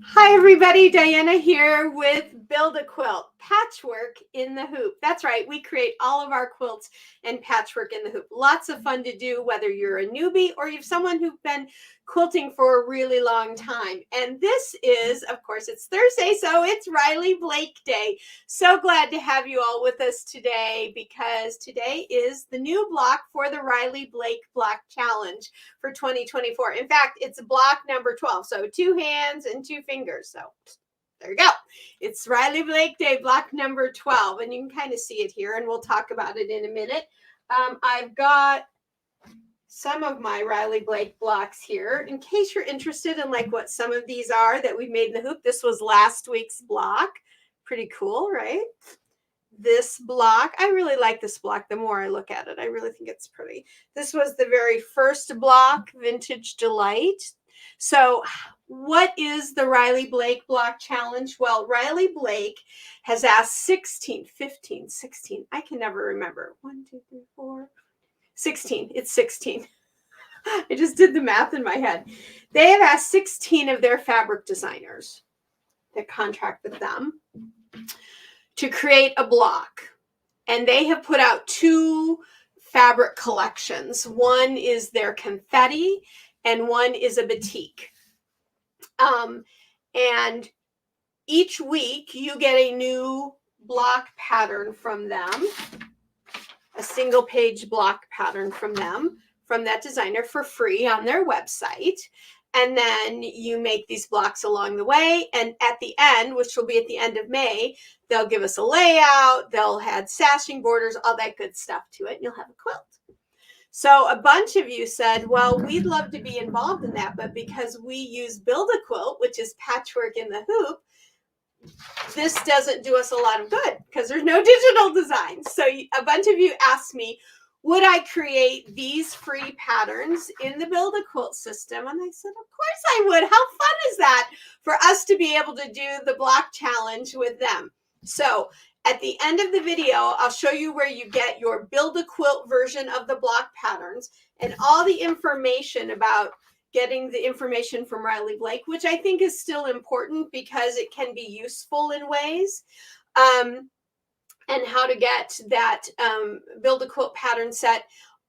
Hi everybody, Diana here with Build a Quilt, patchwork in the hoop. That's right, we create all of our quilts and patchwork in the hoop. Lots of fun to do, whether you're a newbie or you're someone who's been quilting for a really long time. And this is, of course, it's Thursday, so it's Riley Blake Day. So glad to have you all with us today because today is the new block for the Riley Blake Block Challenge for 2024. In fact, it's block number 12. So 2 hands and 2 fingers. So there you go. It's Riley Blake Day, block number 12. And you can kind of see it here, and we'll talk about it in a minute. I've got some of my Riley Blake blocks here in case you're interested in like what some of these are that we made in the hoop. This was last week's block. Pretty cool, right? This block, I really like this block. The more I look at it, I really think it's pretty. This was the very first block, Vintage Delight. So what is the Riley Blake Block Challenge? Well, Riley Blake has asked 16, 15, 16. I can never remember. 1, 2, 3, 4, 16. It's 16. I just did the math in my head. They have asked 16 of their fabric designers that contract with them to create a block. And they have put out 2 fabric collections. One is their confetti and one is a batik. And each week you get a new block pattern from them, a single page block pattern from them, from that designer for free on their website. And then you make these blocks along the way. And at the end, which will be at the end of May, they'll give us a layout. They'll add sashing borders, all that good stuff to it. And you'll have a quilt. So a bunch of you said, well, we'd love to be involved in that. But because we use Build a Quilt, which is patchwork in the hoop, this doesn't do us a lot of good because there's no digital design. So a bunch of you asked me, would I create these free patterns in the Build a Quilt system? And I said, of course I would. How fun is that for us to be able to do the block challenge with them? So at the end of the video, I'll show you where you get your Build a Quilt version of the block patterns and all the information about getting the information from Riley Blake, which I think is still important because it can be useful in ways. And how to get that Build a Quilt pattern set.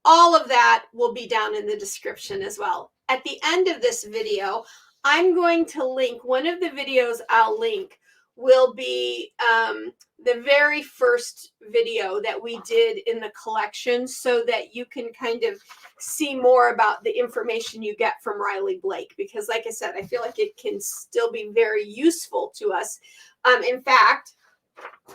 All of that will be down in the description as well. At the end of this video, I'm going to link, one of the videos I'll link will be the very first video that we did in the collection so that you can kind of see more about the information you get from Riley Blake. Because like I said, I feel like it can still be very useful to us. In fact,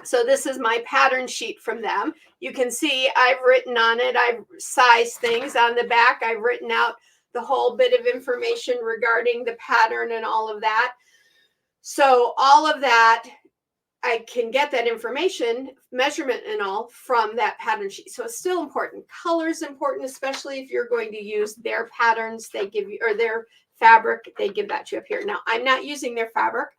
so this is my pattern sheet from them. You can see I've written on it, I've sized things on the back. I've written out the whole bit of information regarding the pattern and all of that. So all of that, I can get that information, measurement and all, from that pattern sheet. So it's still important. Color is important, especially if you're going to use their patterns they give you, or their fabric, they give that to you up here. Now, I'm not using their fabric.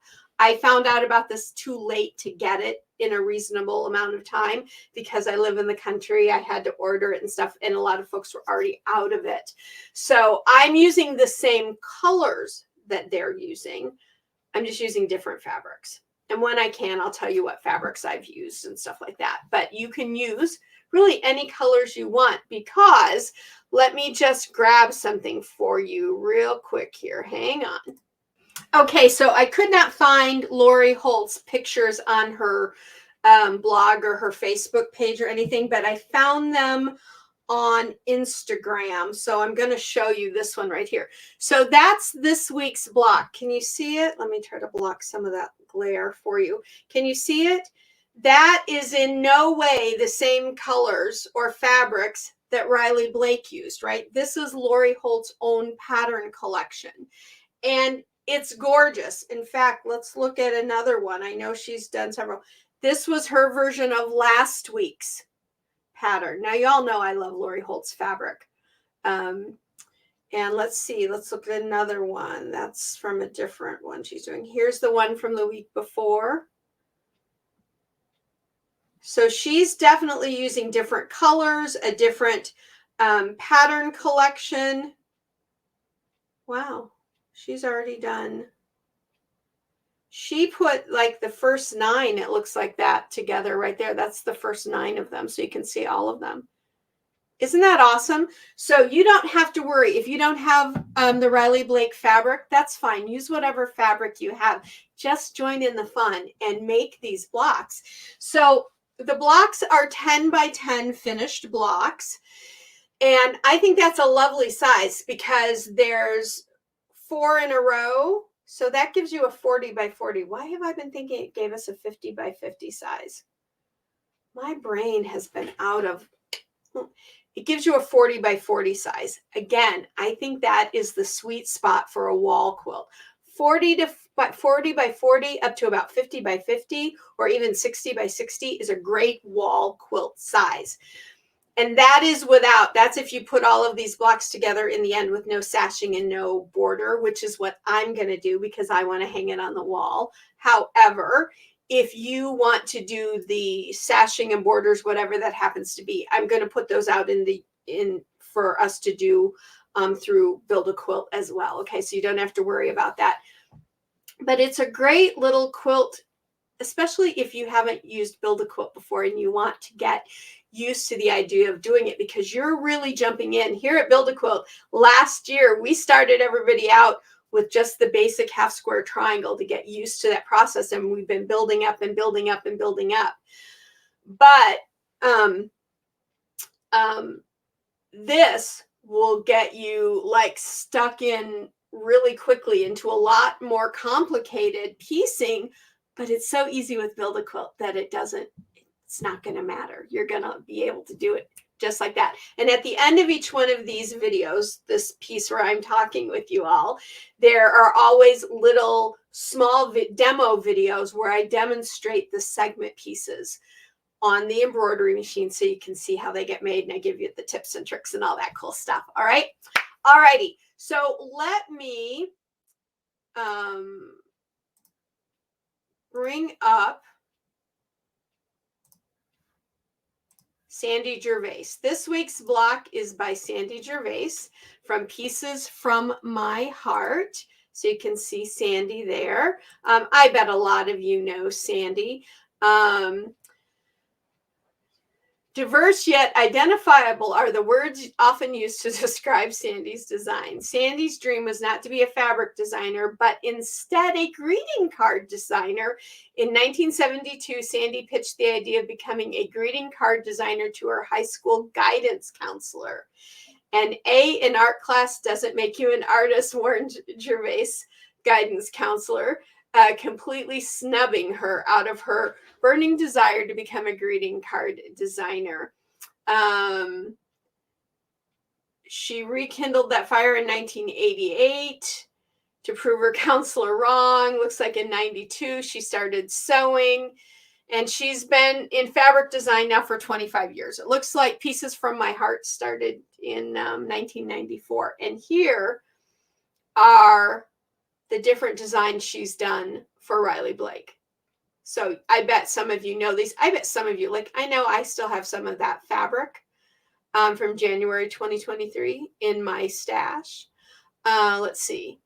I found out about this too late to get it in a reasonable amount of time because I live in the country. I had to order it and stuff, and a lot of folks were already out of it. So I'm using the same colors that they're using. I'm just using different fabrics. And when I can, I'll tell you what fabrics I've used and stuff like that. But you can use really any colors you want because let me just grab something for you real quick here. Hang on. Okay, so I could not find Lori Holt's pictures on her blog or her Facebook page or anything, but I found them on Instagram. So I'm going to show you this one right here. So that's this week's block. Can you see it? Let me try to block some of that glare for you. Can you see it? That is in no way the same colors or fabrics that Riley Blake used, right? This is Lori Holt's own pattern collection. And it's gorgeous. In fact, let's look at another one. I know she's done several. This was her version of last week's pattern. Now, y'all know I love Lori Holt's fabric. And let's see. Let's look at another one. That's from a different one she's doing. Here's the one from the week before. So she's definitely using different colors, a different pattern collection. Wow. She's already done She put like the first 9, it looks like that together right there. That's the first 9 of them. So you can see all of them. Isn't that awesome? So you don't have to worry. If you don't have the Riley Blake fabric, that's fine. Use whatever fabric you have. Just join in the fun and make these blocks. So the blocks are 10 by 10 finished blocks. And I think that's a lovely size because there's 4 in a row. So that gives you a 40 by 40. Why have I been thinking it gave us a 50 by 50 size? My brain has been out of... It gives you a 40 by 40 size. Again, I think that is the sweet spot for a wall quilt. 40 by 40 up to about 50 by 50 or even 60 by 60 is a great wall quilt size. And that is that's if you put all of these blocks together in the end with no sashing and no border, which is what I'm going to do because I want to hang it on the wall. However, if you want to do the sashing and borders, whatever that happens to be, I'm going to put those out for us to do through Build a Quilt as well. Okay, so you don't have to worry about that. But it's a great little quilt, especially if you haven't used Build a Quilt before and you want to get used to the idea of doing it because you're really jumping in. Here at Build a Quilt, last year we started everybody out with just the basic half square triangle to get used to that process, and we've been building up and building up and building up. But this will get you like stuck in really quickly into a lot more complicated piecing, but it's so easy with Build a Quilt that it's not going to matter. You're going to be able to do it just like that. And at the end of each one of these videos, this piece where I'm talking with you all, there are always little small demo videos where I demonstrate the segment pieces on the embroidery machine so you can see how they get made, and I give you the tips and tricks and all that cool stuff. All right. All righty. So let me bring up Sandy Gervais. This week's block is by Sandy Gervais from Pieces from My Heart. So you can see Sandy there. I bet a lot of you know Sandy. Diverse yet identifiable are the words often used to describe Sandy's design. Sandy's dream was not to be a fabric designer, but instead a greeting card designer. In 1972, Sandy pitched the idea of becoming a greeting card designer to her high school guidance counselor. An A in art class doesn't make you an artist, warned Gervais, guidance counselor, completely snubbing her out of her burning desire to become a greeting card designer. She rekindled that fire in 1988 to prove her counselor wrong. Looks like in 92, she started sewing, and she's been in fabric design now for 25 years. It looks like Pieces from My Heart started in 1994. And here are the different designs she's done for Riley Blake. So I bet some of you know these. I bet some of you, like, I know I still have some of that fabric from January 2023 in my stash. Let's see.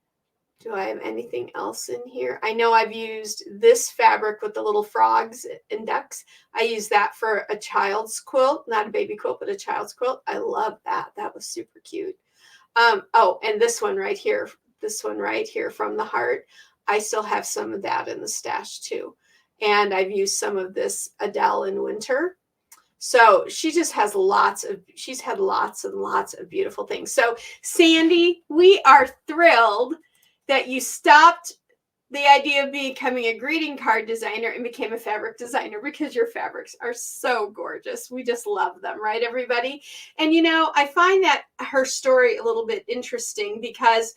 Do I have anything else in here? I know I've used this fabric with the little frogs and ducks. I use that for a child's quilt, not a baby quilt, but a child's quilt. I love that. That was super cute. Oh, and this one right here from the heart. I still have some of that in the stash too. And I've used some of this Adele in winter. So she just has she's had lots and lots of beautiful things. So Sandy, we are thrilled that you stopped the idea of becoming a greeting card designer and became a fabric designer, because your fabrics are so gorgeous. We just love them, right, everybody? And, you know, I find that her story a little bit interesting because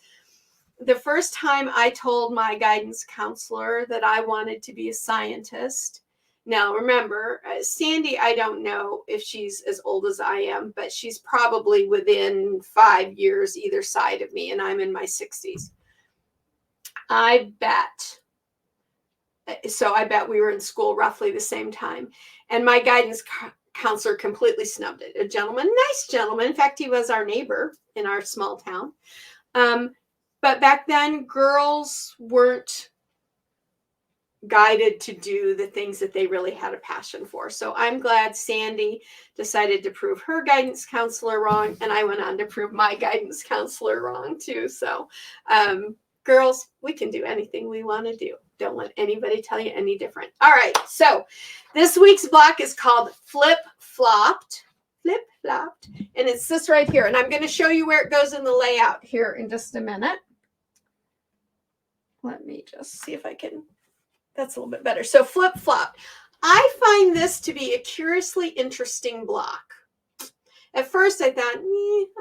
the first time I told my guidance counselor that I wanted to be a scientist. Now, remember, Sandy, I don't know if she's as old as I am, but she's probably within 5 years either side of me, and I'm in my 60s. I bet we were in school roughly the same time. And my guidance counselor completely snubbed it. A gentleman, nice gentleman. In fact, he was our neighbor in our small town. But back then, girls weren't guided to do the things that they really had a passion for. So I'm glad Sandy decided to prove her guidance counselor wrong, and I went on to prove my guidance counselor wrong too. So girls, we can do anything we want to do. Don't let anybody tell you any different. All right, so this week's block is called Flip Flopped. Flip Flopped, and it's this right here, and I'm going to show you where it goes in the layout here in just a minute. Let me just see if I can. That's a little bit better. So Flip Flop. I find this to be a curiously interesting block. At first I thought,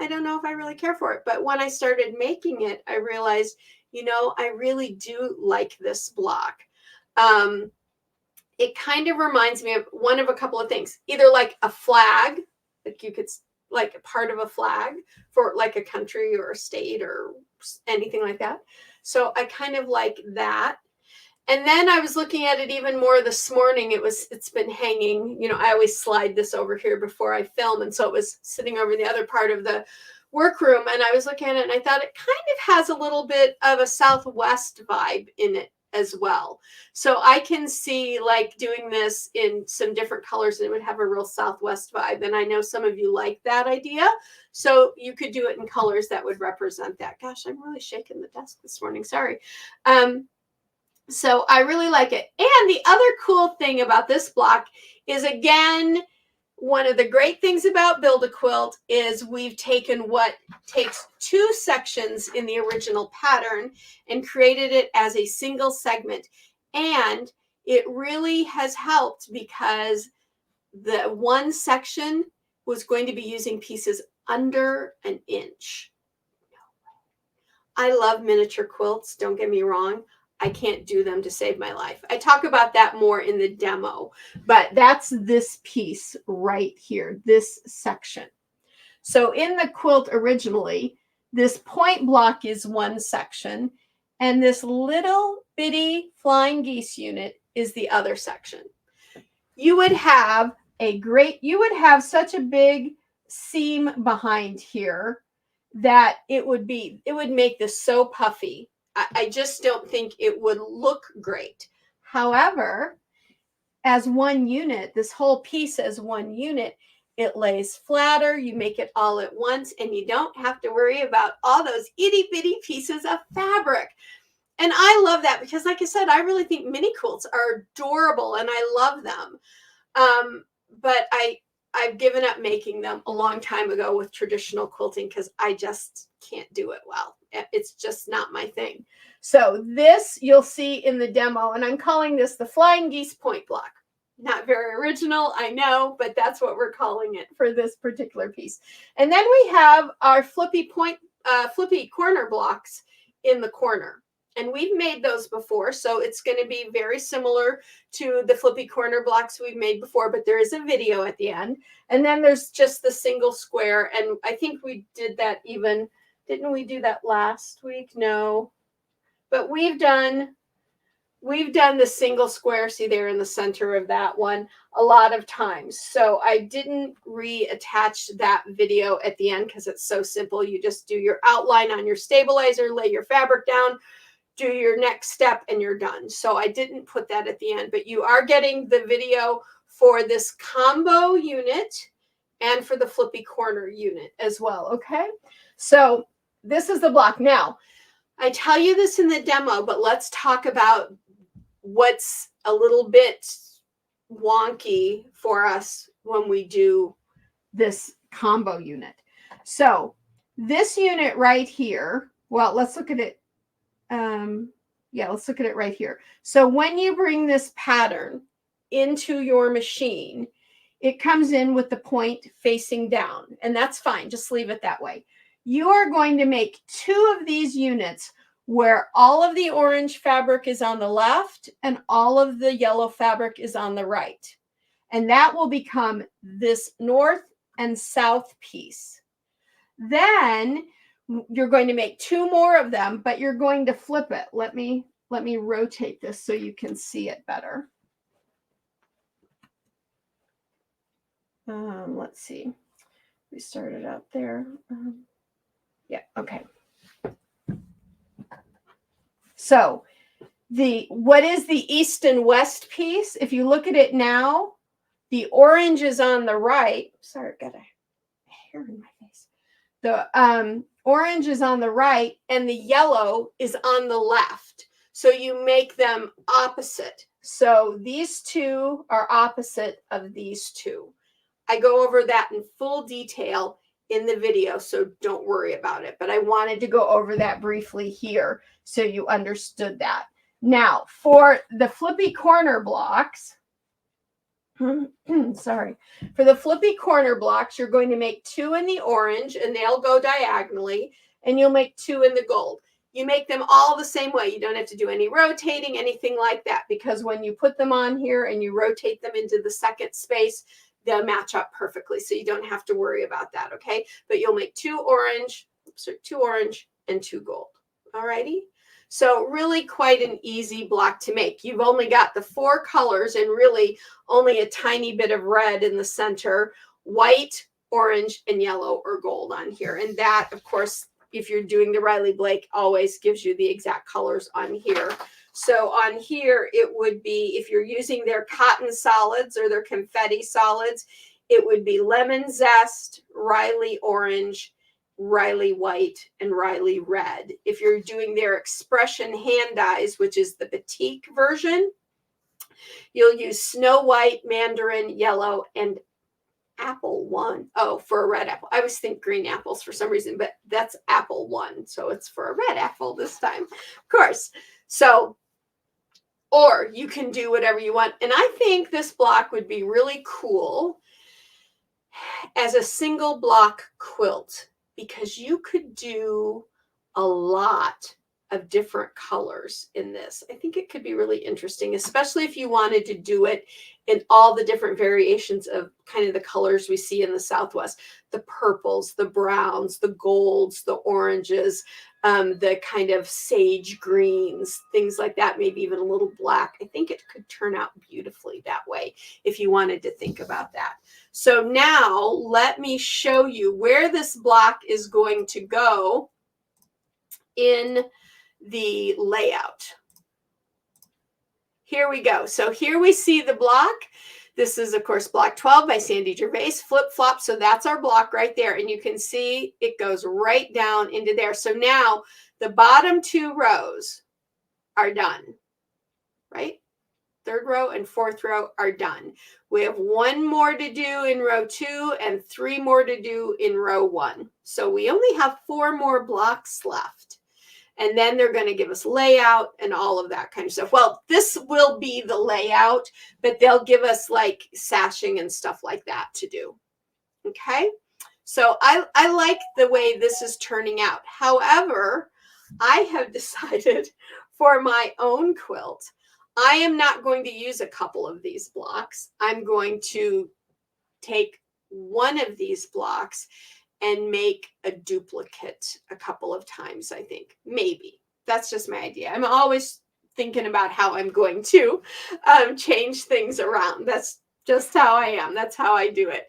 I don't know if I really care for it. But when I started making it, I realized, I really do like this block. It kind of reminds me of one of a couple of things. Either like a flag, like you could, like a part of a flag for like a country or a state or anything like that. So I kind of like that. And then I was looking at it even more this morning. It's been hanging, I always slide this over here before I film. And so it was sitting over the other part of the workroom. And I was looking at it and I thought it kind of has a little bit of a Southwest vibe in it as well. So I can see like doing this in some different colors and it would have a real Southwest vibe. And I know some of you like that idea. So you could do it in colors that would represent that. Gosh, I'm really shaking the desk this morning. Sorry. So I really like it. And the other cool thing about this block is, again, one of the great things about Build a Quilt is we've taken what takes two sections in the original pattern and created it as a single segment. And it really has helped because the one section was going to be using pieces under an inch. I love miniature quilts, don't get me wrong. I can't do them to save my life. I talk about that more in the demo, but that's this piece right here, this section. So in the quilt originally, this point block is one section, and this little bitty flying geese unit is the other section. You would have such a big seam behind here that it would make this so puffy. I just don't think it would look great. However, as one unit, this whole piece as one unit, it lays flatter, you make it all at once, and you don't have to worry about all those itty bitty pieces of fabric. And I love that because, like I said, I really think mini quilts are adorable and I love them. But I've given up making them a long time ago with traditional quilting because I just can't do it well. It's just not my thing. So this you'll see in the demo, and I'm calling this the Flying Geese Point Block. Not very original, I know, but that's what we're calling it for this particular piece. And then we have our flippy corner blocks in the corner. And we've made those before, so it's going to be very similar to the flippy corner blocks we've made before, but there is a video at the end. And then there's just the single square, and I think we did that even, didn't we do that last week? No. But we've done the single square, see there in the center of that one, a lot of times. So I didn't reattach that video at the end because it's so simple. You just do your outline on your stabilizer, lay your fabric down, do your next step, and you're done. So I didn't put that at the end, but you are getting the video for this combo unit and for the flippy corner unit as well. Okay, so this is the block. Now, I tell you this in the demo, but let's talk about what's a little bit wonky for us when we do this combo unit. So this unit right here, well, let's look at it. Let's look at it right here. So when you bring this pattern into your machine, it comes in with the point facing down, and that's fine. Just leave it that way. You are going to make two of these units where all of the orange fabric is on the left and all of the yellow fabric is on the right. And that will become this north and south piece. Then you're going to make two more of them, but you're going to flip it. Let me rotate this so you can see it better. Let's see. We started out there. Yeah, okay. So what is the east and west piece? If you look at it now, the orange is on the right. Sorry, got a hair in my face. The orange is on the right and the yellow is on the left. So you make them opposite. So these two are opposite of these two. I go over that in full detail in the video, so don't worry about it. But I wanted to go over that briefly here so you understood that. Now, for the flippy corner blocks, sorry, for the flippy corner blocks, you're going to make 2 in the orange and they'll go diagonally, and you'll make 2 in the gold. You make them all the same way. You don't have to do any rotating, anything like that, because when you put them on here and you rotate them into the second space, they'll match up perfectly. So you don't have to worry about that, okay? But you'll make 2 orange and 2 gold. All righty? So really quite an easy block to make. You've only got the 4 colors and really only a tiny bit of red in the center, white, orange, and yellow or gold on here. And that, of course, if you're doing the Riley Blake, always gives you the exact colors on here. So on here, it would be, if you're using their cotton solids or their confetti solids, it would be lemon zest, Riley orange, Riley white, and Riley red. If you're doing their expression hand dyes, which is the batik version, you'll use snow white, mandarin, yellow, and apple one. Oh, for a red apple. I always think green apples for some reason, but that's apple one. So it's for a red apple this time, of course. So, or you can do whatever you want. And I think this block would be really cool as a single block quilt, because you could do a lot of different colors in this. I think it could be really interesting, especially if you wanted to do it in all the different variations of kind of the colors we see in the Southwest, the purples, the browns, the golds, the oranges, the kind of sage greens, things like that, maybe even a little black. I think it could turn out beautifully that way if you wanted to think about that. So now let me show you where this block is going to go in the layout. Here we go. So here we see the block. This is, of course, block 12 by Sandy Gervais, flip flop. So that's our block right there. And you can see it goes right down into there. So now the bottom 2 rows are done, right? 3rd row and 4th row are done. We have 1 more to do in row 2 and 3 more to do in row 1. So we only have 4 more blocks left. And then they're going to give us layout and all of that kind of stuff. Well, this will be the layout, but they'll give us like sashing and stuff like that to do. Okay. So I like the way this is turning out. However, I have decided for my own quilt, I am not going to use a couple of these blocks. I'm going to take one of these blocks and make a duplicate a couple of times, I think. Maybe. That's just my idea. I'm always thinking about how I'm going to change things around. That's just how I am. That's how I do it.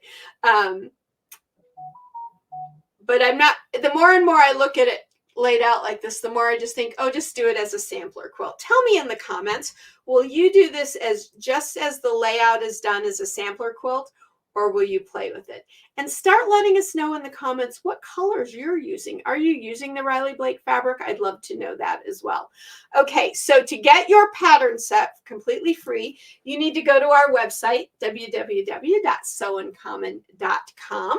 But I'm not, the more and more I look at it laid out like this, the more I just think, oh, just do it as a sampler quilt. Tell me in the comments, will you do this as just as the layout is done as a sampler quilt, or will you play with it? And start letting us know in the comments what colors you're using. Are you using the Riley Blake fabric? I'd love to know that as well. Okay, so to get your pattern set completely free, you need to go to our website, www.sewandcommon.com.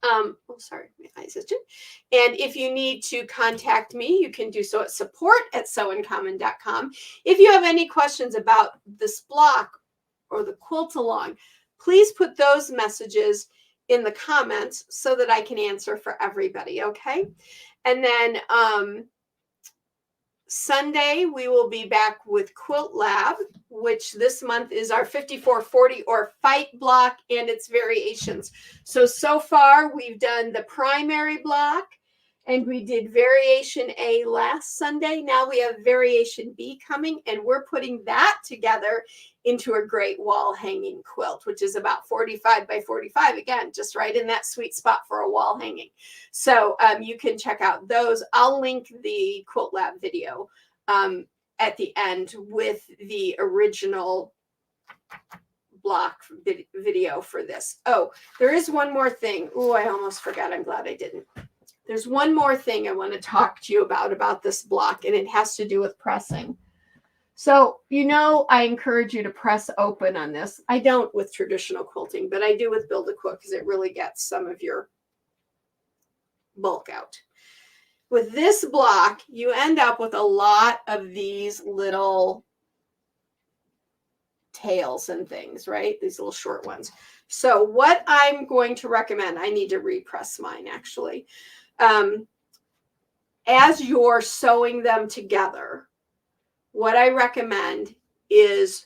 Oh, sorry, my eyes itching. And if you need to contact me, you can do so at support@sewandcommon.com. If you have any questions about this block or the quilt along, please put those messages in the comments so that I can answer for everybody, okay? And then Sunday, we will be back with Quilt Lab, which this month is our 5440 or fight block and its variations. So far, we've done the primary block, and we did variation A last Sunday. Now we have variation B coming, and we're putting that together into a great wall hanging quilt, which is about 45 by 45. Again, just right in that sweet spot for a wall hanging. So you can check out those. I'll link the Quilt Lab video at the end with the original block video for this. Oh, there is one more thing. Oh, I almost forgot. I'm glad I didn't. There's one more thing I want to talk to you about this block, and it has to do with pressing. So, I encourage you to press open on this. I don't with traditional quilting, but I do with Build A Quilt because it really gets some of your bulk out. With this block, you end up with a lot of these little tails and things, right? These little short ones. So what I'm going to recommend, I need to repress mine actually. As you're sewing them together, what I recommend is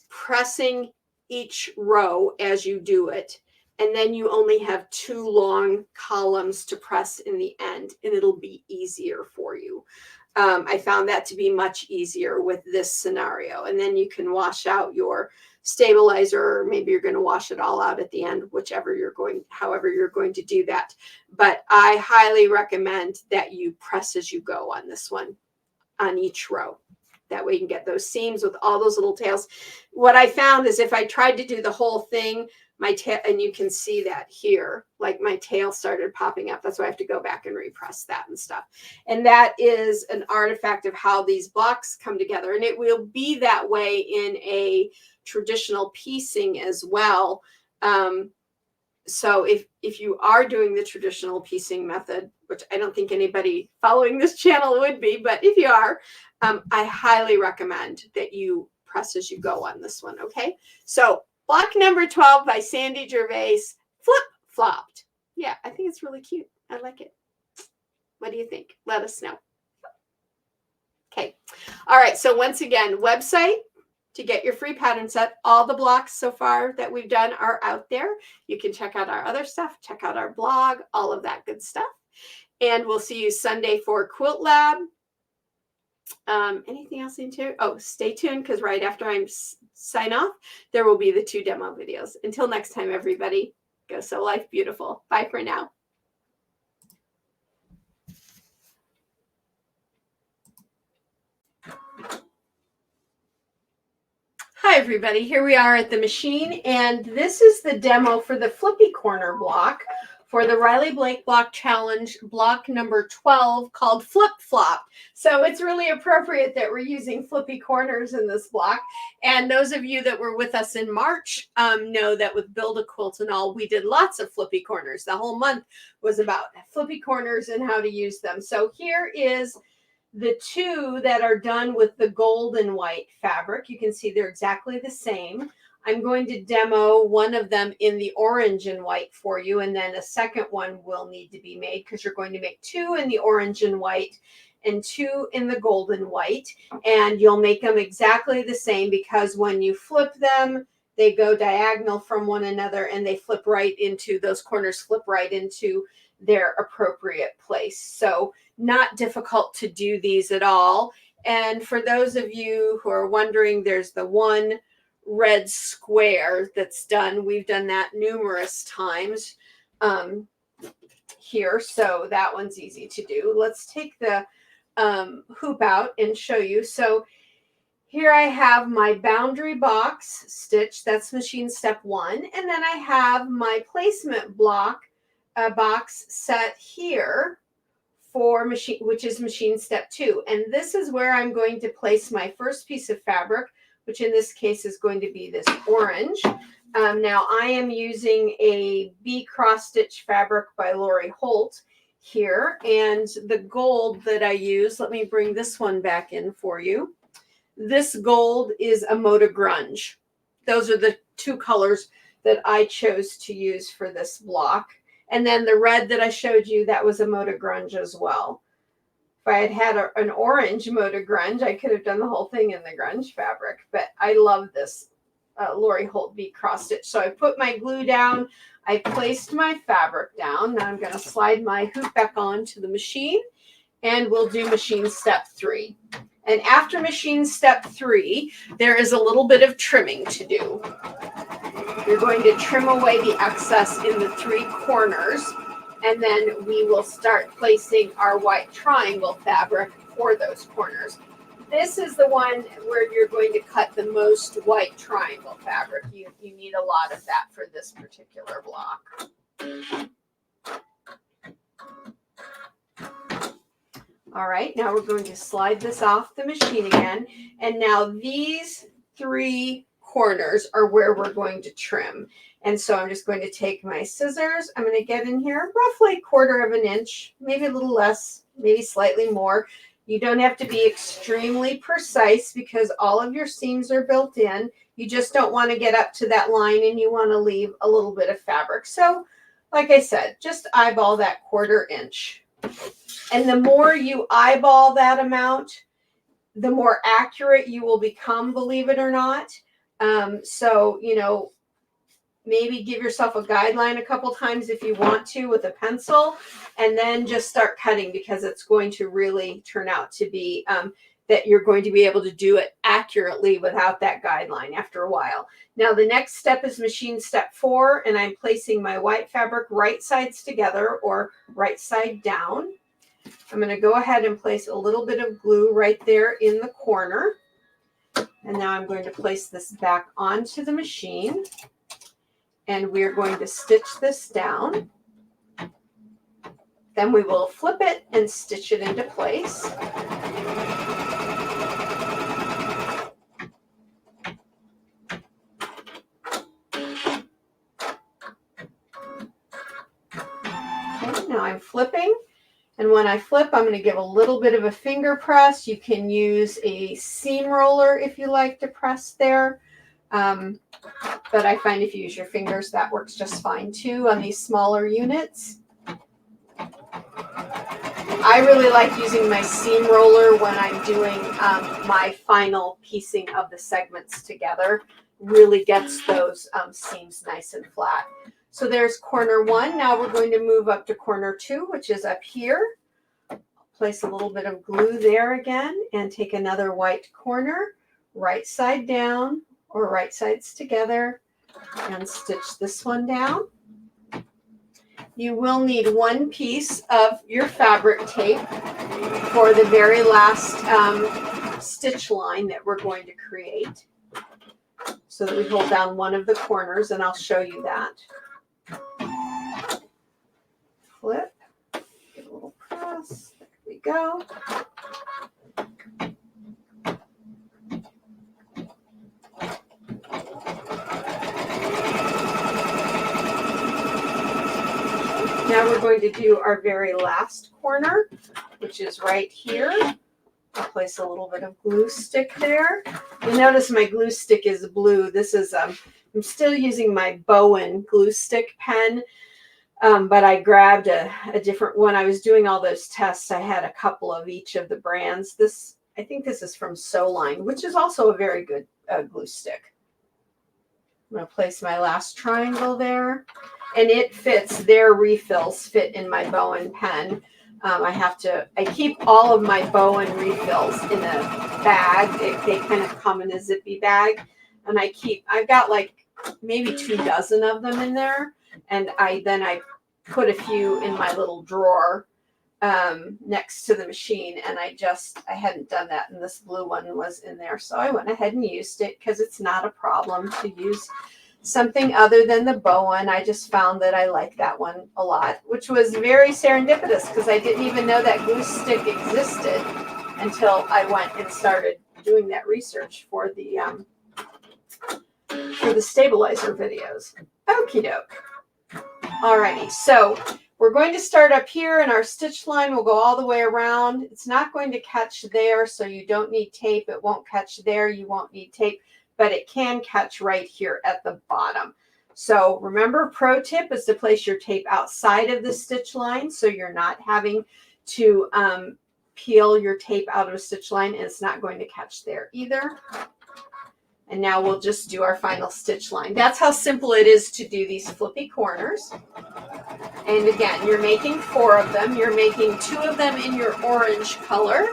pressing each row as you do it. And then you only have 2 long columns to press in the end, and it'll be easier for you. I found that to be much easier with this scenario. And then you can wash out your stabilizer, or maybe you're going to wash it all out at the end, however you're going to do that. But I highly recommend that you press as you go on this one, on each row. That way you can get those seams with all those little tails. What I found is if I tried to do the whole thing, my tail, and you can see that here, like my tail started popping up. That's why I have to go back and repress that and stuff. And that is an artifact of how these blocks come together. And it will be that way in a traditional piecing as well. So if you are doing the traditional piecing method, which I don't think anybody following this channel would be, but if you are, I highly recommend that you press as you go on this one, okay? So block number 12 by Sandy Gervais, Flip Flopped. Yeah, I think it's really cute. I like it. What do you think? Let us know. Okay. All right. So once again, website to get your free pattern set. All the blocks so far that we've done are out there. You can check out our other stuff, check out our blog, all of that good stuff. And we'll see you Sunday for Quilt Lab. Anything else into? Oh, stay tuned because right after I sign off, there will be the 2 demo videos. Until next time, everybody, go sew life beautiful. Bye for now. Hi, everybody. Here we are at the machine, and this is the demo for the flippy corner block for the Riley Blake Block Challenge, block number 12, called Flip Flop. So it's really appropriate that we're using flippy corners in this block. And those of you that were with us in March know that with Build A Quilt and all, we did lots of flippy corners. The whole month was about flippy corners and how to use them. So here is the 2 that are done with the gold and white fabric. You can see they're exactly the same. I'm going to demo one of them in the orange and white for you, and then a second one will need to be made because you're going to make 2 in the orange and white and 2 in the gold and white, and you'll make them exactly the same because when you flip them, they go diagonal from one another and they flip right into, those corners flip right into their appropriate place. So not difficult to do these at all. And for those of you who are wondering, there's the one red square that's done. We've done that numerous times here. So that one's easy to do. Let's take the hoop out and show you. So here I have my boundary box stitch. That's machine step 1. And then I have my placement block box set here for machine, which is machine step 2. And this is where I'm going to place my first piece of fabric, which in this case is going to be this orange. Now I am using a B cross stitch fabric by Lori Holt here. And the gold that I use, let me bring this one back in for you. This gold is a Moda Grunge. Those are the 2 colors that I chose to use for this block. And then the red that I showed you, that was a Moda Grunge as well. If I had had an orange Moda Grunge, I could have done the whole thing in the grunge fabric. But I love this Lori Holt V cross stitch. So I put my glue down. I placed my fabric down. Now I'm going to slide my hoop back onto the machine. And we'll do machine step 3. And after machine step 3, there is a little bit of trimming to do. You're going to trim away the excess in the 3 corners, and then we will start placing our white triangle fabric for those corners. this is the one where you're going to cut the most white triangle fabric. You need a lot of that for this particular block. All right, now we're going to slide this off the machine again. And now these 3 corners are where we're going to trim. And so I'm just going to take my scissors. I'm going to get in here roughly 1/4 of an inch, maybe a little less, maybe slightly more. You don't have to be extremely precise because all of your seams are built in. You just don't want to get up to that line and you want to leave a little bit of fabric. So like I said, just eyeball that 1/4 inch. And the more you eyeball that amount, the more accurate you will become, believe it or not. So, you know, maybe give yourself a guideline a couple times if you want to with a pencil, and then just start cutting, because it's going to really turn out to be that you're going to be able to do it accurately without that guideline after a while. Now the next step is machine step 4, and I'm placing my white fabric right sides together or right side down. I'm going to go ahead and place a little bit of glue right there in the corner. And now I'm going to place this back onto the machine. And we're going to stitch this down. Then we will flip it and stitch it into place. Okay, now I'm flipping. And when I flip, I'm going to give a little bit of a finger press. You can use a seam roller if you like to press there. But I find if you use your fingers, that works just fine too on these smaller units. I really like using my seam roller when I'm doing my final piecing of the segments together. Really gets those seams nice and flat. So there's corner 1. Now we're going to move up to corner 2, which is up here. Place a little bit of glue there again and take another white corner, right side down or right sides together, and stitch this one down. You will need 1 piece of your fabric tape for the very last stitch line that we're going to create, so that we hold down one of the corners, and I'll show you that. Flip, give a little press, there we go. Now we're going to do our very last corner, which is right here. I'll place a little bit of glue stick there. You'll notice my glue stick is blue. This is, I'm still using my Bowen glue stick pen, but I grabbed a different one. I was doing all those tests. I had a couple of each of the brands. I think this is from Soline, which is also a very good glue stick. I'm going to place my last triangle there, and it fits. Their refills fit in my Bowen pen. I keep all of my Bowen refills in a bag. They kind of come in a zippy bag, and I've got like maybe 24 of them in there, and I put a few in my little drawer next to the machine, and I hadn't done that, and this blue one was in there, so I went ahead and used it because it's not a problem to use something other than the Bowen. I just found that I like that one a lot, which was very serendipitous because I didn't even know that glue stick existed until I went and started doing that research for the stabilizer videos. Okie doke. Alrighty, so we're going to start up here, and our stitch line will go all the way around. It's not going to catch there, so you don't need tape. It won't catch there. You won't need tape, but it can catch right here at the bottom. So remember, pro tip is to place your tape outside of the stitch line, so you're not having to peel your tape out of a stitch line, and it's not going to catch there either. And now we'll just do our final stitch line. That's how simple it is to do these flippy corners. And again, you're making 4 of them. You're making 2 of them in your orange color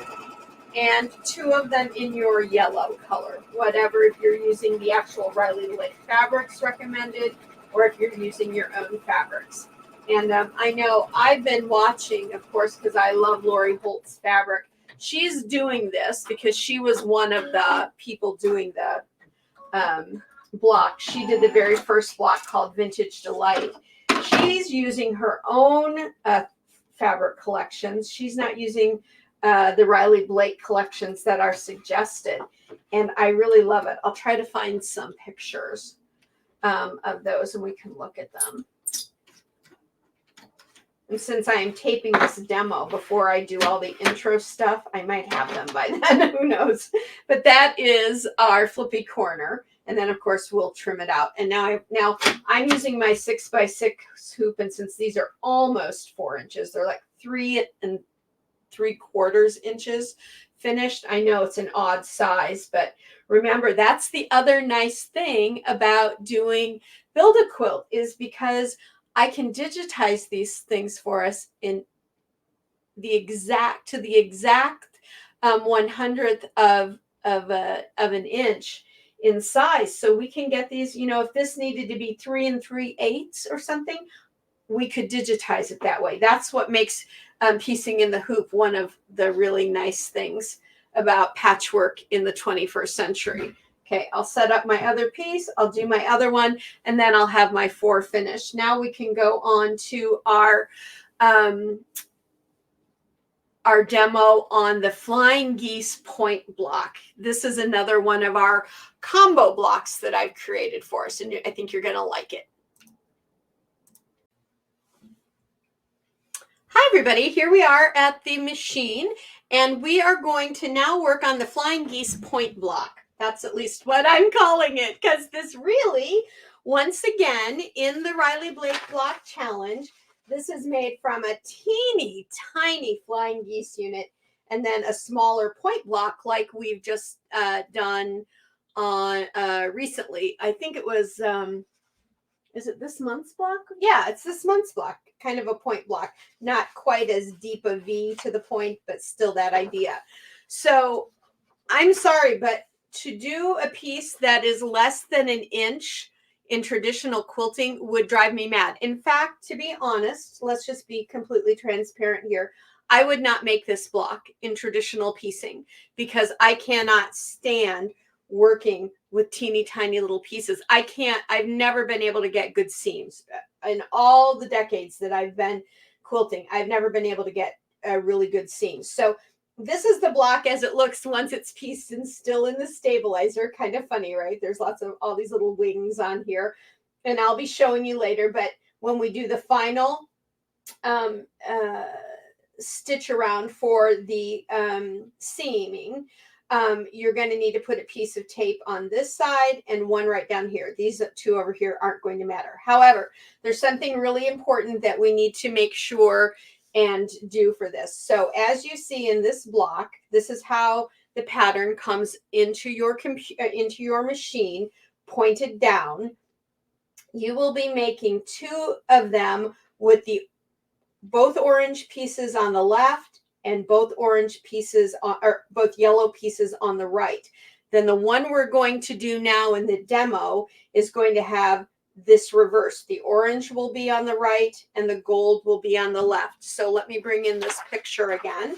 and 2 of them in your yellow color. Whatever, if you're using the actual Riley Lake fabrics recommended, or if you're using your own fabrics. And I know I've been watching, of course, because I love Lori Holt's fabric. She's doing this because she was one of the people doing the block. She did the very first block called Vintage Delight. She's using her own fabric collections. She's not using the Riley Blake collections that are suggested. And I really love it. I'll try to find some pictures of those and we can look at them. And since I am taping this demo before I do all the intro stuff, I might have them by then, who knows. But that is our flippy corner. And then of course we'll trim it out. And now I'm using my 6x6 hoop, and since these are almost 4 inches, they're like 3 3/4 inches finished. I know it's an odd size, but remember, that's the other nice thing about doing Build a Quilt, is because I can digitize these things for us in the exact 100th of an inch in size. So we can get these, you know, if this needed to be 3 3/8 or something, we could digitize it that way. That's what makes piecing in the hoop one of the really nice things about patchwork in the 21st century. Okay, I'll set up my other piece, I'll do my other one, and then I'll have my 4 finished. Now we can go on to our demo on the Flying Geese point block. This is another one of our combo blocks that I've created for us, and I think you're going to like it. Hi everybody, here we are at the machine, and we are going to now work on the Flying Geese point block. That's at least what I'm calling it, because this really, once again, in the Riley Blake Block Challenge, this is made from a teeny tiny Flying Geese unit and then a smaller point block like we've just done on recently. I think it was, is it this month's block? Yeah, it's this month's block, kind of a point block. Not quite as deep a V to the point, but still that idea. So I'm sorry, but to do a piece that is less than an inch in traditional quilting would drive me mad. In fact, to be honest, let's just be completely transparent here. I would not make this block in traditional piecing because I cannot stand working with teeny tiny little pieces. I've never been able to get good seams. In all the decades that I've been quilting, I've never been able to get a really good seam. So this is the block as it looks once it's pieced and still in the stabilizer. Kind of funny, right? There's lots of all these little wings on here, and I'll be showing you later. But when we do the final stitch around for the seaming, you're going to need to put a piece of tape on this side and one right down here. These 2 over here aren't going to matter. However, there's something really important that we need to make sure and do for this. So as you see in this block, this is how the pattern comes into your machine, pointed down. You will be making 2 of them with both orange pieces on the left and both orange pieces or both yellow pieces on the right. Then the one we're going to do now in the demo is going to have this reverse. The orange will be on the right and the gold will be on the left. So let me bring in this picture again.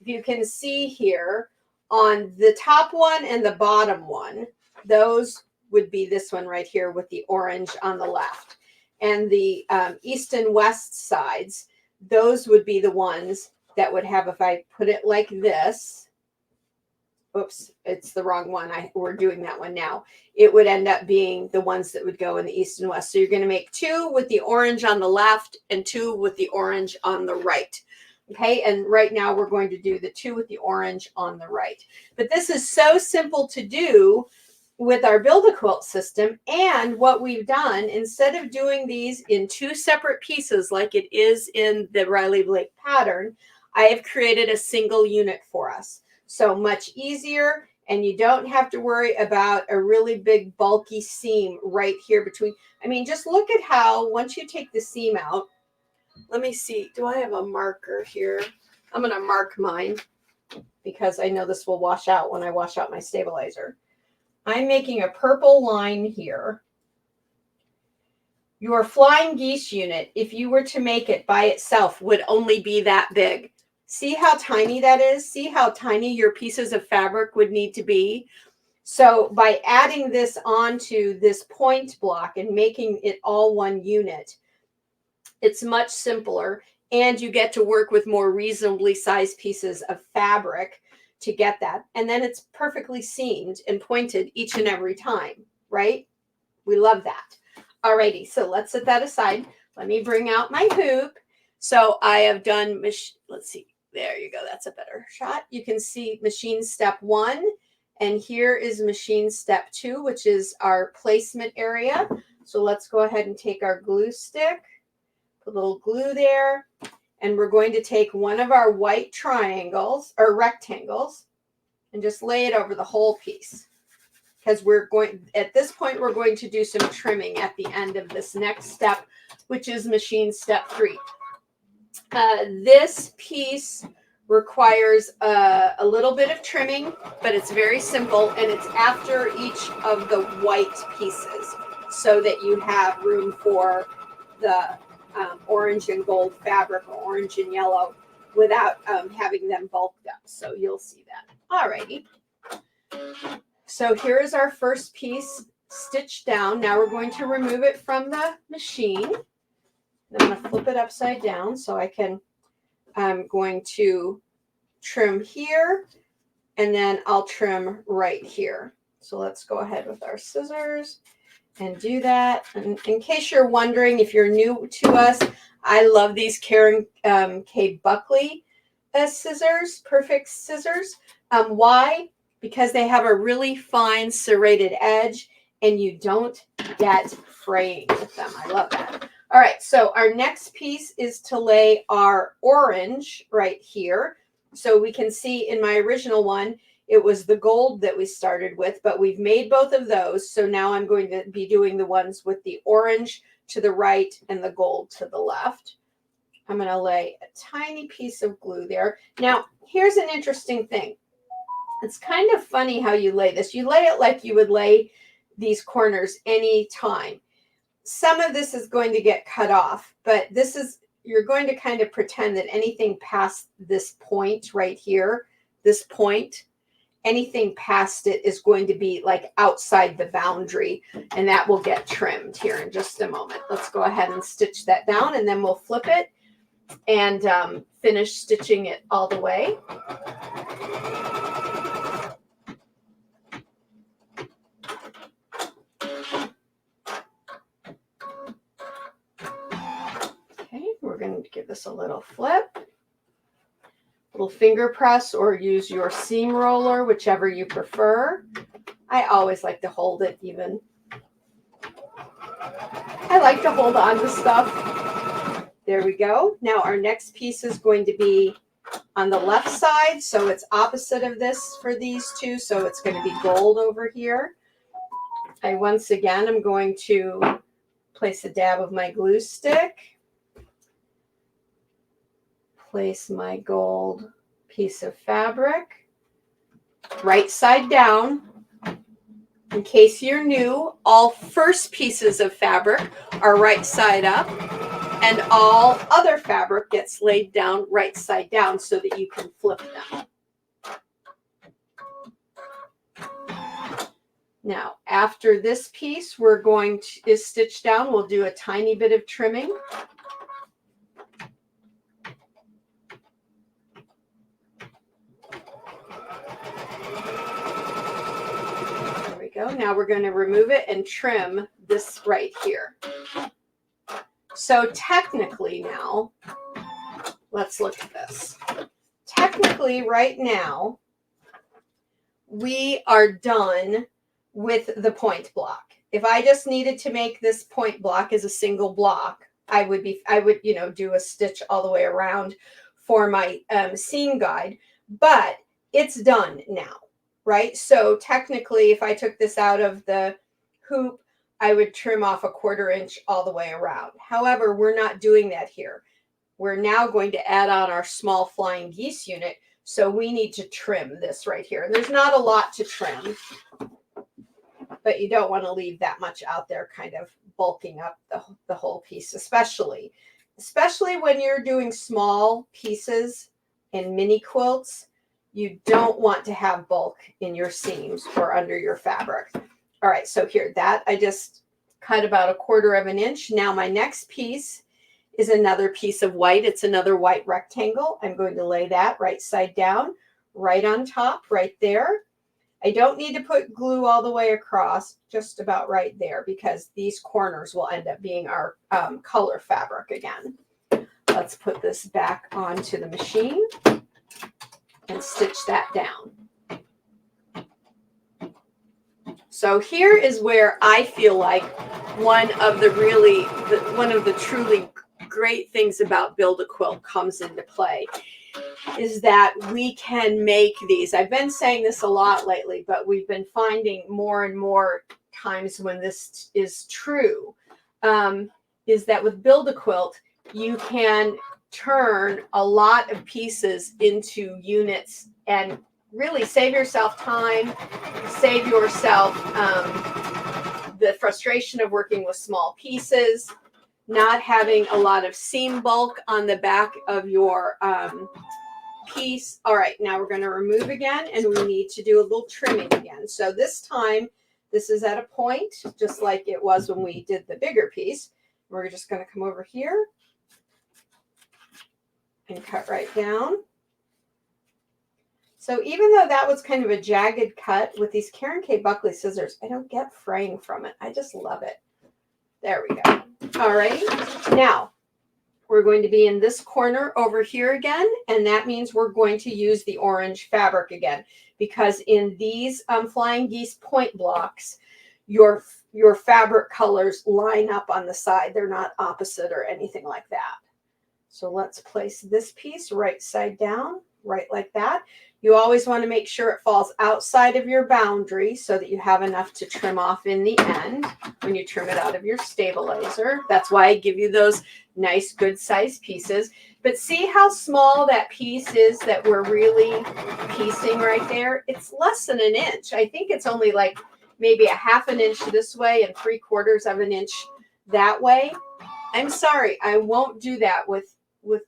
If you can see here on the top one and the bottom one, those would be this one right here with the orange on the left. And the east and west sides, those would be the ones that would have, if I put it like this, oops, it's the wrong one. We're doing that one now. It would end up being the ones that would go in the east and west. So you're going to make 2 with the orange on the left and 2 with the orange on the right. Okay, and right now we're going to do the 2 with the orange on the right. But this is so simple to do with our Build a Quilt system. And what we've done, instead of doing these in 2 separate pieces like it is in the Riley Blake pattern, I have created a single unit for us. So much easier, and you don't have to worry about a really big bulky seam right here between. I mean, just look at how once you take the seam out, let me see, do I have a marker here? I'm going to mark mine because I know this will wash out when I wash out my stabilizer. I'm making a purple line here. Your Flying Geese unit, if you were to make it by itself, would only be that big. See how tiny that is? See how tiny your pieces of fabric would need to be? So by adding this onto this point block and making it all one unit, it's much simpler, and you get to work with more reasonably sized pieces of fabric to get that. And then it's perfectly seamed and pointed each and every time, right? We love that. Alrighty, so let's set that aside. Let me bring out my hoop. So I have done, let's see, there you go. That's a better shot. You can see machine step 1, and here is machine step 2, which is our placement area. So let's go ahead and take our glue stick, put a little glue there, and we're going to take one of our white triangles or rectangles and just lay it over the whole piece. Because we're going, at this point, we're going to do some trimming at the end of this next step, which is machine step 3. This piece requires a little bit of trimming, but it's very simple, and it's after each of the white pieces so that you have room for the orange and gold fabric, or orange and yellow, without having them bulked up. So you'll see that. Alrighty. So here is our first piece stitched down. Now we're going to remove it from the machine. I'm going to flip it upside down so I'm going to trim here, and then I'll trim right here. So let's go ahead with our scissors and do that. And in case you're wondering, if you're new to us, I love these Karen K. Buckley scissors, perfect scissors. Why? Because they have a really fine serrated edge, and you don't get fraying with them. I love that. All right, so our next piece is to lay our orange right here. So we can see in my original one, it was the gold that we started with, but we've made both of those. So now I'm going to be doing the ones with the orange to the right and the gold to the left. I'm going to lay a tiny piece of glue there. Now, here's an interesting thing. It's kind of funny how you lay this. You lay it like you would lay these corners any time. Some of this is going to get cut off, but this is, you're going to kind of pretend that anything past this point right here, this point, anything past it is going to be like outside the boundary, and that will get trimmed here in just a moment. Let's go ahead and stitch that down, and then we'll flip it and finish stitching it all the way. Okay, we're going to give this a little flip, little finger press, or use your seam roller, whichever you prefer. I always like to hold it even. I like to hold on to stuff. There we go. Now our next piece is going to be on the left side, so it's opposite of this for these two, so it's going to be gold over here. I once again am going to place a dab of my glue stick, place my gold piece of fabric right side down. In case you're new, all first pieces of fabric are right side up, and all other fabric gets laid down right side down so that you can flip them. Now, after this piece is stitched down, we'll do a tiny bit of trimming. There we go. Now we're going to remove it and trim this right here. So technically now, let's look at this. Technically right now, we are done with the point block. If I just needed to make this point block as a single block, I would do a stitch all the way around for my seam guide, but it's done now, right? So technically, if I took this out of the hoop, I would trim off a 1/4 inch all the way around. However, we're not doing that here. We're now going to add on our small flying geese unit, so we need to trim this right here. And there's not a lot to trim, but you don't want to leave that much out there kind of bulking up the whole piece, especially when you're doing small pieces in mini quilts, you don't want to have bulk in your seams or under your fabric. All right, so here, that I just cut about 1/4 inch. Now my next piece is another piece of white. It's another white rectangle. I'm going to lay that right side down, right on top, right there. I don't need to put glue all the way across, just about right there, because these corners will end up being our color fabric again. Let's put this back onto the machine and stitch that down. So here is where I feel like one of the truly great things about Build a Quilt comes into play, is that we can make these. I've been saying this a lot lately, but we've been finding more and more times when this is true, is that with Build a Quilt, you can turn a lot of pieces into units and really save yourself time, save yourself the frustration of working with small pieces, not having a lot of seam bulk on the back of your piece. All right, now we're going to remove again, and we need to do a little trimming again. So this time, this is at a point, just like it was when we did the bigger piece. We're just going to come over here and cut right down. So even though that was kind of a jagged cut, with these Karen K. Buckley scissors, I don't get fraying from it. I just love it. There we go. All right, now we're going to be in this corner over here again, and that means we're going to use the orange fabric again, because in these Flying Geese point blocks, your fabric colors line up on the side. They're not opposite or anything like that. So let's place this piece right side down, right like that. You always want to make sure it falls outside of your boundary so that you have enough to trim off in the end when you trim it out of your stabilizer. That's why I give you those nice, good sized pieces. But see how small that piece is that we're really piecing right there? It's less than an inch. I think it's only like maybe a 1/2 inch this way and 3/4 inch that way. I'm sorry, I won't do that with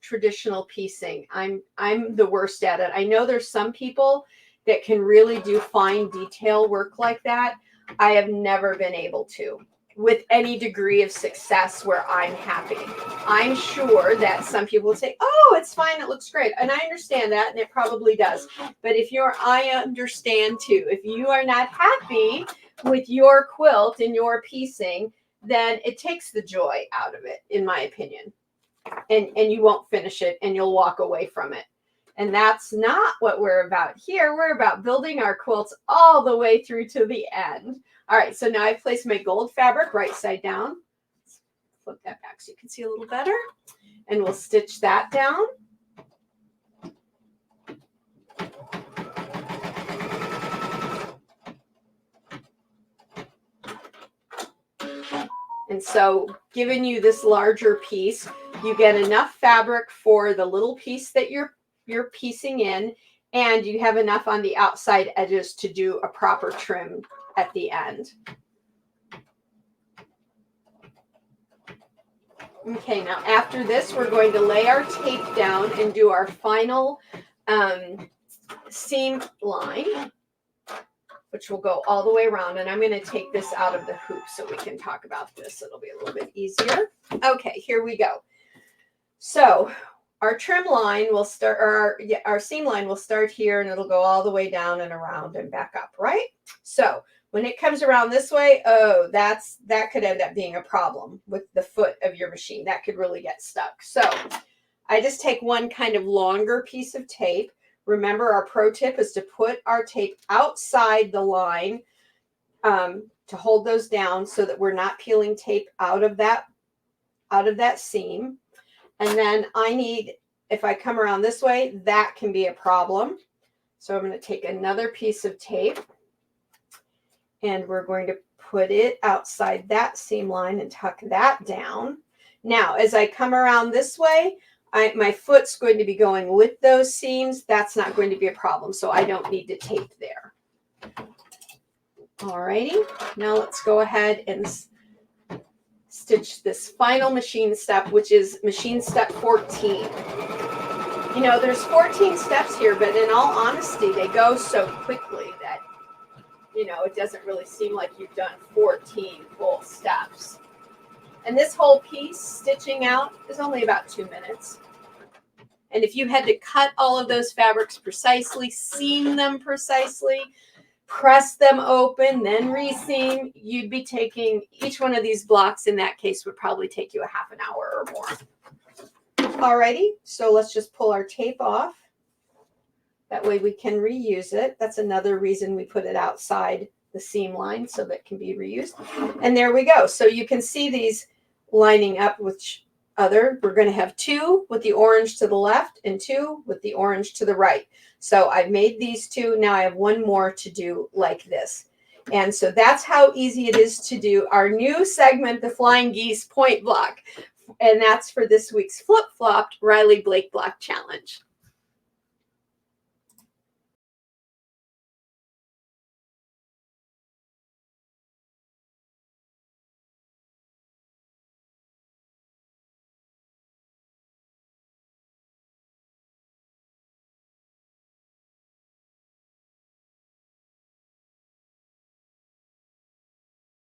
traditional piecing. I'm the worst at it. I know there's some people that can really do fine detail work like that. I have never been able to with any degree of success where I'm happy. I'm sure that some people will say, oh, it's fine, it looks great. And I understand that, and it probably does. But I understand too, if you are not happy with your quilt and your piecing, then it takes the joy out of it, in my opinion. And you won't finish it, and you'll walk away from it. And that's not what we're about here. We're about building our quilts all the way through to the end. All right, so now I've placed my gold fabric right side down. Let's flip that back so you can see a little better. And we'll stitch that down. And so giving you this larger piece, you get enough fabric for the little piece that you're piecing in, and you have enough on the outside edges to do a proper trim at the end. Okay, now after this, we're going to lay our tape down and do our final seam line, which will go all the way around. And I'm going to take this out of the hoop so we can talk about this. It'll be a little bit easier. Okay, here we go. So our trim line will start, or our seam line will start here, and it'll go all the way down and around and back up, right? So when it comes around this way, oh, that could end up being a problem with the foot of your machine. That could really get stuck. So I just take one kind of longer piece of tape. Remember, our pro tip is to put our tape outside the line to hold those down so that we're not peeling tape out of that seam. And then if I come around this way, that can be a problem. So I'm going to take another piece of tape, and we're going to put it outside that seam line and tuck that down. Now, as I come around this way, my foot's going to be going with those seams. That's not going to be a problem, so I don't need to tape there. Alrighty, now let's go ahead and stitch this final machine step, which is machine step 14. You know, there's 14 steps here, but in all honesty, they go so quickly that, you know, it doesn't really seem like you've done 14 full steps. And this whole piece, stitching out, is only about 2 minutes. And if you had to cut all of those fabrics precisely, seam them precisely, press them open, then reseam, you'd be taking, each one of these blocks in that case would probably take you a half an hour or more. Alrighty, so let's just pull our tape off. That way we can reuse it. That's another reason we put it outside the seam line so that it can be reused. And there we go. So you can see these lining up with each other. We're going to have 2 with the orange to the left and 2 with the orange to the right. So I've made these 2. Now I have 1 more to do like this. And so that's how easy it is to do our new segment, the Flying Geese point block. And that's for this week's Flip Flopped Riley Blake Block Challenge.